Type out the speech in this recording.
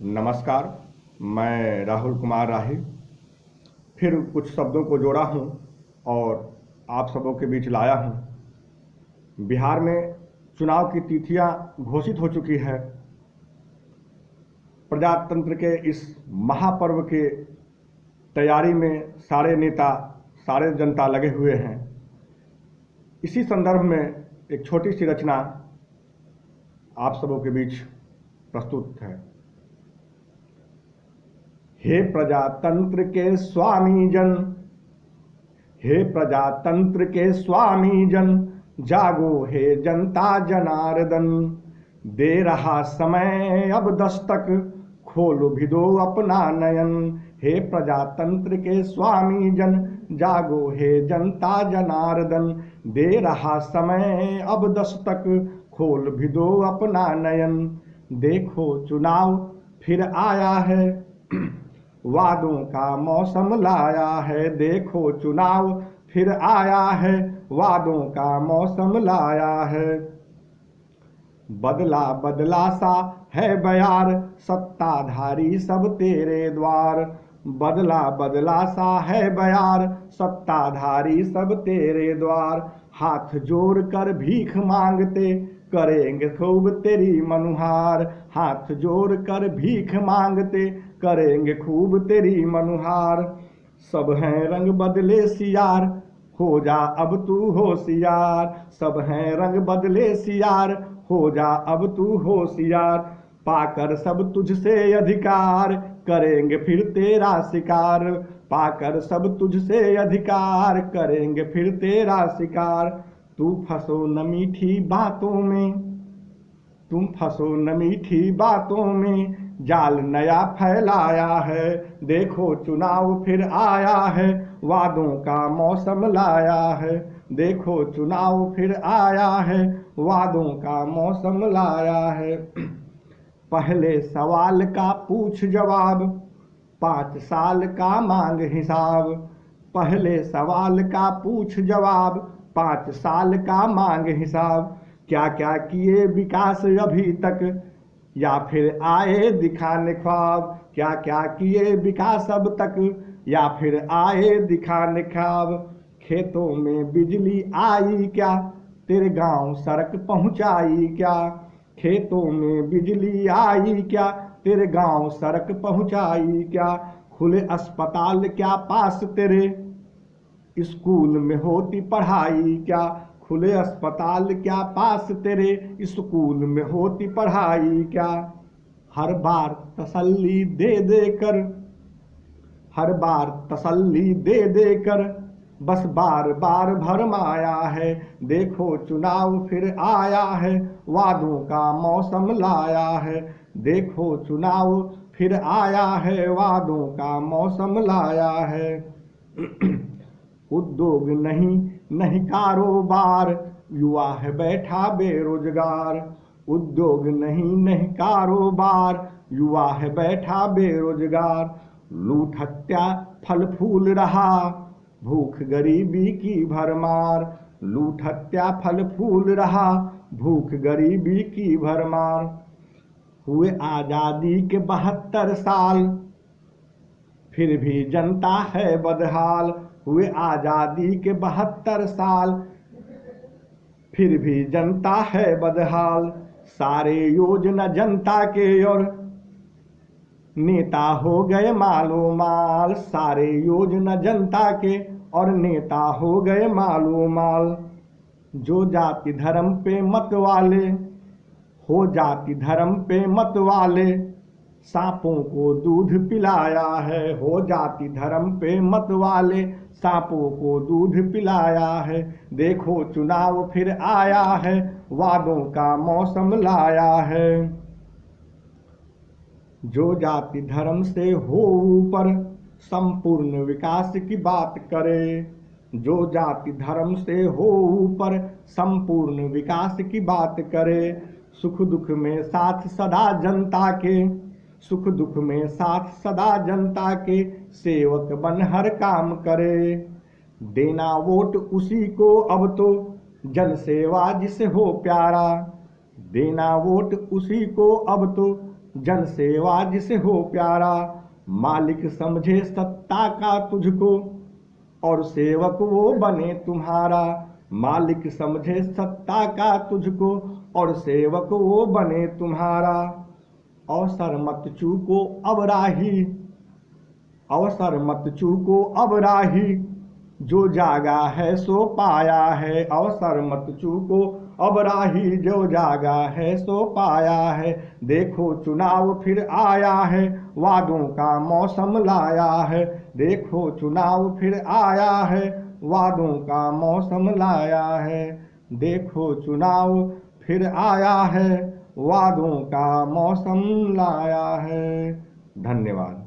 नमस्कार। मैं राहुल कुमार राही फिर कुछ शब्दों को जोड़ा हूँ और आप सबों के बीच लाया हूँ। बिहार में चुनाव की तिथियां घोषित हो चुकी है। प्रजातंत्र के इस महापर्व के तैयारी में सारे नेता, सारे जनता लगे हुए हैं। इसी संदर्भ में एक छोटी सी रचना आप सबों के बीच प्रस्तुत है। हे प्रजातंत्र के स्वामी जन, हे प्रजातंत्र के स्वामी जन, जागो हे जनता जनार्दन। दे रहा समय अब दस्तक, खोलो भी दो अपना नयन। हे प्रजातंत्र के स्वामी जन, जागो हे जनता जनार्दन। दे रहा समय अब दस्तक, खोल भी दो अपना नयन। देखो चुनाव फिर आया है, वादों का मौसम लाया है। देखो चुनाव फिर आया है, वादों का मौसम लाया है। बदला बदला सा है बयार, सत्ताधारी सब तेरे द्वार। बदला बदला सा है बयार, सत्ताधारी सब तेरे द्वार। हाथ जोड़ कर भीख मांगते, करेंगे खूब तेरी मनुहार। हाथ जोड़ कर भीख मांगते, करेंगे खूब तेरी मनुहार। सब हैं रंग बदले सियार, हो जा अब तू होशियार। सब हैं रंग बदले सियार, हो जा अब तू होशियार। पाकर सब तुझसे अधिकार, करेंगे फिर तेरा शिकार। पाकर सब तुझसे अधिकार, करेंगे फिर तेरा शिकार। तू फंसो न मीठी बातों में, तुम फंसो न मीठी बातों में, जाल नया फैलाया है। देखो चुनाव फिर आया है, वादों का मौसम लाया है। देखो चुनाव फिर आया है, वादों का मौसम लाया है। पहले सवाल का पूछ जवाब, 5 साल का मांग हिसाब। पहले सवाल का पूछ जवाब, 5 साल का मांग हिसाब। क्या क्या किए विकास अभी तक, या फिर आए दिखाने ख्वाब। क्या क्या किए विकास अब तक, या फिर आए दिखाने ख्वाब। खेतों में बिजली आई क्या, तेरे गांव सड़क पहुंचाई क्या। खेतों में बिजली आई क्या, तेरे गांव सड़क पहुंचाई क्या। खुले अस्पताल क्या पास तेरे, स्कूल में होती पढ़ाई क्या। खुले अस्पताल क्या पास तेरे, स्कूल में होती पढ़ाई क्या। हर बार तसल्ली दे देकर, हर बार तसल्ली दे देकर, बस बार बार भरमाया है। देखो चुनाव फिर आया है, वादों का मौसम लाया है। देखो चुनाव फिर आया है, वादों का मौसम लाया है। उद्योग नहीं नहीं कारोबार, युवा है बैठा बेरोजगार। उद्योग नहीं नहीं कारोबार, युवा है बैठा बेरोजगार। लूट हत्या फल फूल रहा, भूख गरीबी की भरमार। लूट हत्या फल फूल रहा, भूख गरीबी की भरमार। हुए आजादी के 72 साल, फिर भी जनता है बदहाल। हुए आजादी के 72 साल, फिर भी जनता है बदहाल। सारे योजना जनता के और नेता हो गए मालो माल। सारे योजना जनता के और नेता हो गए मालो माल। जो जाति धर्म पे मत वाले, हो जाति धर्म पे मत वाले, सांपों को दूध पिलाया है। हो जाति धर्म पे मत वाले, सांपों को दूध पिलाया है। देखो चुनाव फिर आया है, वादों का मौसम लाया है। जो जाति धर्म से हो ऊपर, संपूर्ण विकास की बात करे। जो जाति धर्म से हो ऊपर, संपूर्ण विकास की बात करे। सुख दुख में साथ सदा जनता के, सुख दुख में साथ सदा जनता के, सेवक बन हर काम करे। देना वोट उसी को अब तो, जन सेवा जिसे हो प्यारा। देना वोट उसी को अब तो, जन सेवा जिसे हो प्यारा। मालिक समझे सत्ता का तुझको और सेवक वो बने तुम्हारा। मालिक समझे सत्ता का तुझको और सेवक वो बने तुम्हारा। अवसर मत चूको अब राही, अवसर मत चूको अब राही, जो जागा है सो पाया है। अवसर मत चूको अब राही, जो जागा है सो पाया है। देखो चुनाव फिर आया है, वादों का मौसम लाया है। देखो चुनाव फिर आया है, वादों का मौसम लाया है। देखो चुनाव फिर आया है, वादों का मौसम लाया है। धन्यवाद।